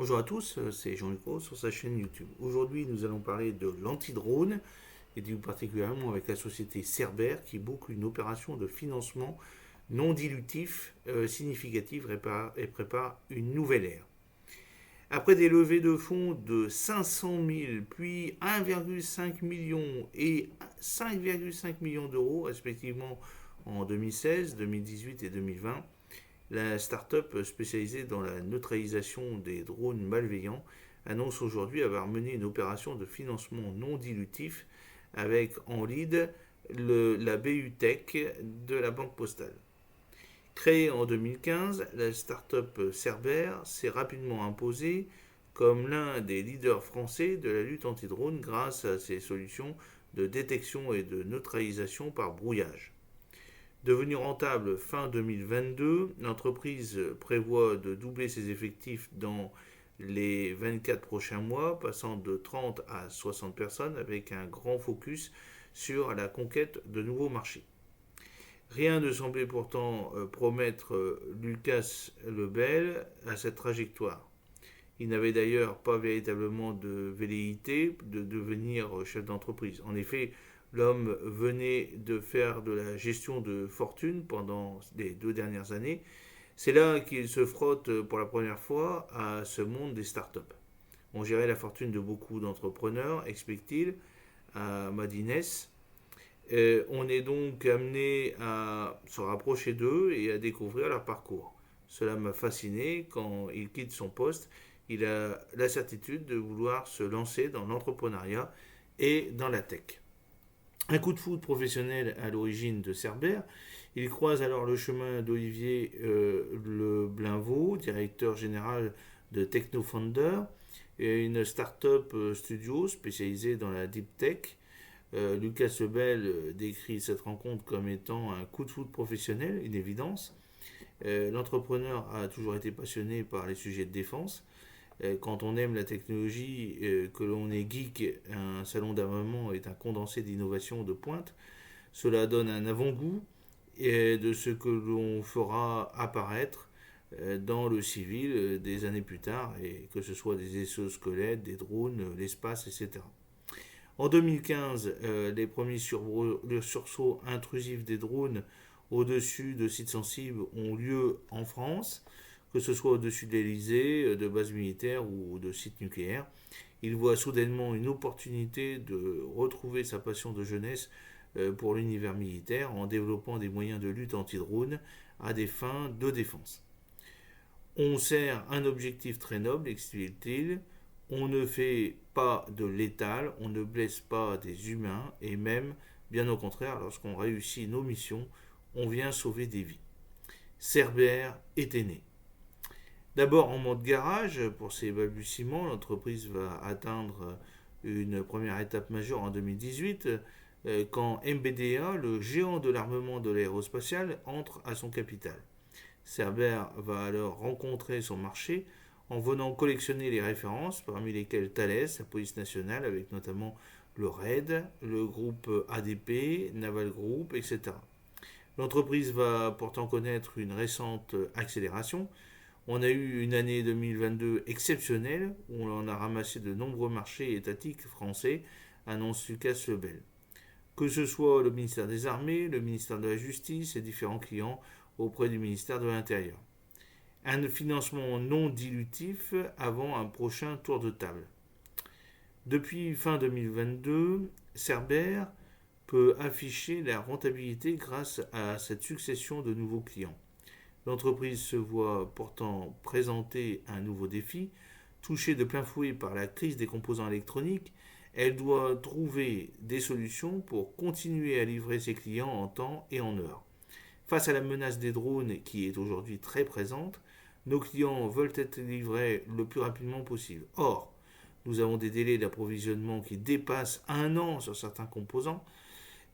Bonjour à tous, c'est Jean-Luc Rose sur sa chaîne YouTube. Aujourd'hui, nous allons parler de l'anti-drone et plus particulièrement avec la société Cerber qui boucle une opération de financement non dilutif significative et prépare une nouvelle ère. Après des levées de fonds de 500 000, puis 1,5 million et 5,5 millions d'euros respectivement en 2016, 2018 et 2020, la start-up spécialisée dans la neutralisation des drones malveillants annonce aujourd'hui avoir mené une opération de financement non dilutif avec en lead la BU Tech de la Banque Postale. Créée en 2015, la start-up Cerber s'est rapidement imposée comme l'un des leaders français de la lutte anti-drone grâce à ses solutions de détection et de neutralisation par brouillage. Devenue rentable fin 2022, l'entreprise prévoit de doubler ses effectifs dans les 24 prochains mois, passant de 30 à 60 personnes avec un grand focus sur la conquête de nouveaux marchés. Rien ne semblait pourtant promettre Lucas Lebel à cette trajectoire. Il n'avait d'ailleurs pas véritablement de velléité de devenir chef d'entreprise. En effet, l'homme venait de faire de la gestion de fortune pendant les 2 dernières années. C'est là qu'il se frotte pour la première fois à ce monde des startups. On gérait la fortune de beaucoup d'entrepreneurs, explique-t-il à Madines. On est donc amené à se rapprocher d'eux et à découvrir leur parcours. Cela m'a fasciné. Quand il quitte son poste, il a la certitude de vouloir se lancer dans l'entrepreneuriat et dans la tech. Un coup de foudre professionnel à l'origine de Cerber, il croise alors le chemin d'Olivier Le Blainvaux, directeur général de TechnoFounder, et une start-up studio spécialisée dans la deep tech. Lucas Lebel décrit cette rencontre comme étant un coup de foudre professionnel, une évidence. L'entrepreneur a toujours été passionné par les sujets de défense. Quand on aime la technologie, que l'on est geek, un salon d'armement est un condensé d'innovation de pointe. Cela donne un avant-goût de ce que l'on fera apparaître dans le civil des années plus tard, et que ce soit des exosquelettes, des drones, l'espace, etc. En 2015, les premiers sursauts intrusifs des drones au-dessus de sites sensibles ont lieu en France, que ce soit au-dessus de l'Elysée, de bases militaires ou de sites nucléaires. Il voit soudainement une opportunité de retrouver sa passion de jeunesse pour l'univers militaire en développant des moyens de lutte anti-drone à des fins de défense. On sert un objectif très noble, explique-t-il. On ne fait pas de létal, on ne blesse pas des humains et même, bien au contraire, lorsqu'on réussit nos missions, on vient sauver des vies. Cerber était né. D'abord en mode garage, pour ses balbutiements, l'entreprise va atteindre une première étape majeure en 2018 quand MBDA, le géant de l'armement de l'aérospatial, entre à son capital. Cerber va alors rencontrer son marché en venant collectionner les références, parmi lesquelles Thales, la police nationale, avec notamment le RAID, le groupe ADP, Naval Group, etc. L'entreprise va pourtant connaître une récente accélération. On a eu une année 2022 exceptionnelle où on en a ramassé de nombreux marchés étatiques français, annonce Lucas Lebel. Que ce soit le ministère des Armées, le ministère de la Justice et différents clients auprès du ministère de l'Intérieur. Un financement non dilutif avant un prochain tour de table. Depuis fin 2022, Cerber peut afficher la rentabilité grâce à cette succession de nouveaux clients. L'entreprise se voit pourtant présenter un nouveau défi. Touchée de plein fouet par la crise des composants électroniques, elle doit trouver des solutions pour continuer à livrer ses clients en temps et en heure. Face à la menace des drones qui est aujourd'hui très présente, nos clients veulent être livrés le plus rapidement possible. Or, nous avons des délais d'approvisionnement qui dépassent 1 an sur certains composants.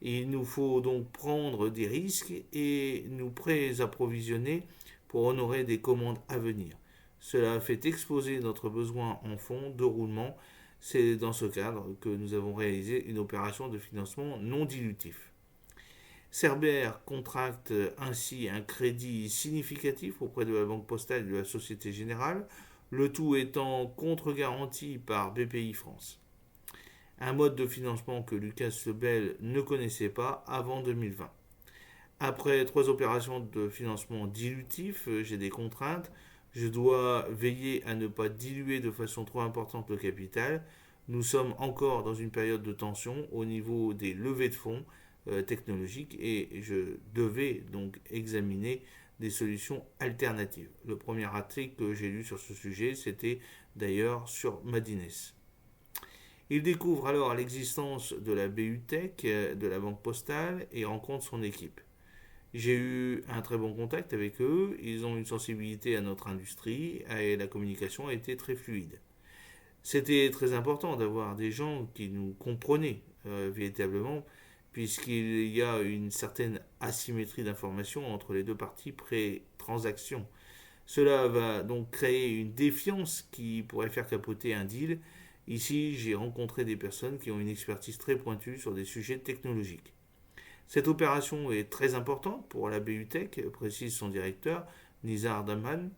Il nous faut donc prendre des risques et nous pré-approvisionner pour honorer des commandes à venir. Cela a fait exploser notre besoin en fonds de roulement. C'est dans ce cadre que nous avons réalisé une opération de financement non dilutif. Cerber contracte ainsi un crédit significatif auprès de la Banque Postale et de la Société Générale. le tout étant contre-garanti par BPI France. Un mode de financement que Lucas Lebel ne connaissait pas avant 2020. Après 3 opérations de financement dilutif, j'ai des contraintes. Je dois veiller à ne pas diluer de façon trop importante le capital. Nous sommes encore dans une période de tension au niveau des levées de fonds technologiques et je devais donc examiner des solutions alternatives. Le premier article que j'ai lu sur ce sujet, c'était d'ailleurs sur Madines. Il découvre alors l'existence de la BU Tech, de la Banque Postale et rencontre son équipe. J'ai eu un très bon contact avec eux, ils ont une sensibilité à notre industrie et la communication a été très fluide. C'était très important d'avoir des gens qui nous comprenaient véritablement, puisqu'il y a une certaine asymétrie d'information entre les deux parties pré-transaction. Cela va donc créer une défiance qui pourrait faire capoter un deal. Ici, j'ai rencontré des personnes qui ont une expertise très pointue sur des sujets technologiques. Cette opération est très importante pour la BU Tech, précise son directeur, Nizar Daman,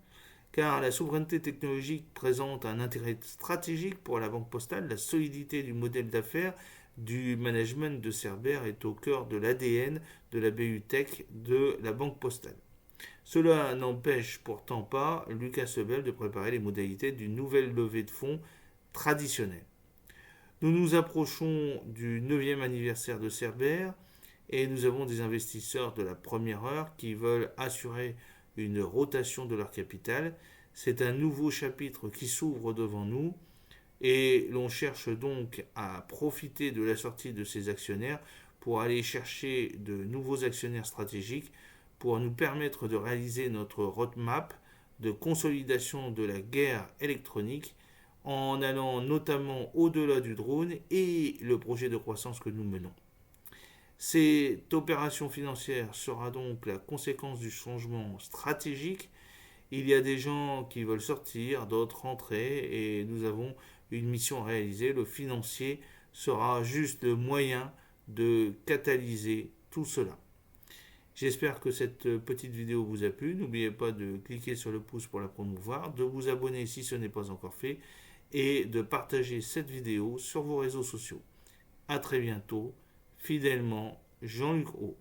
car la souveraineté technologique présente un intérêt stratégique pour la Banque Postale. La solidité du modèle d'affaires du management de Cerber est au cœur de l'ADN de la BU Tech de la Banque Postale. Cela n'empêche pourtant pas Lucas Lebel de préparer les modalités d'une nouvelle levée de fonds traditionnelle. Nous nous approchons du 9e anniversaire de Cerber et nous avons des investisseurs de la première heure qui veulent assurer une rotation de leur capital. C'est un nouveau chapitre qui s'ouvre devant nous et l'on cherche donc à profiter de la sortie de ces actionnaires pour aller chercher de nouveaux actionnaires stratégiques pour nous permettre de réaliser notre roadmap de consolidation de la guerre électronique en allant notamment au-delà du drone et le projet de croissance que nous menons. Cette opération financière sera donc la conséquence du changement stratégique. Il y a des gens qui veulent sortir, d'autres rentrer et nous avons une mission à réaliser. Le financier sera juste le moyen de catalyser tout cela. J'espère que cette petite vidéo vous a plu. N'oubliez pas de cliquer sur le pouce pour la promouvoir, de vous abonner si ce n'est pas encore fait et de partager cette vidéo sur vos réseaux sociaux. A très bientôt. Fidèlement, Jean-Luc O.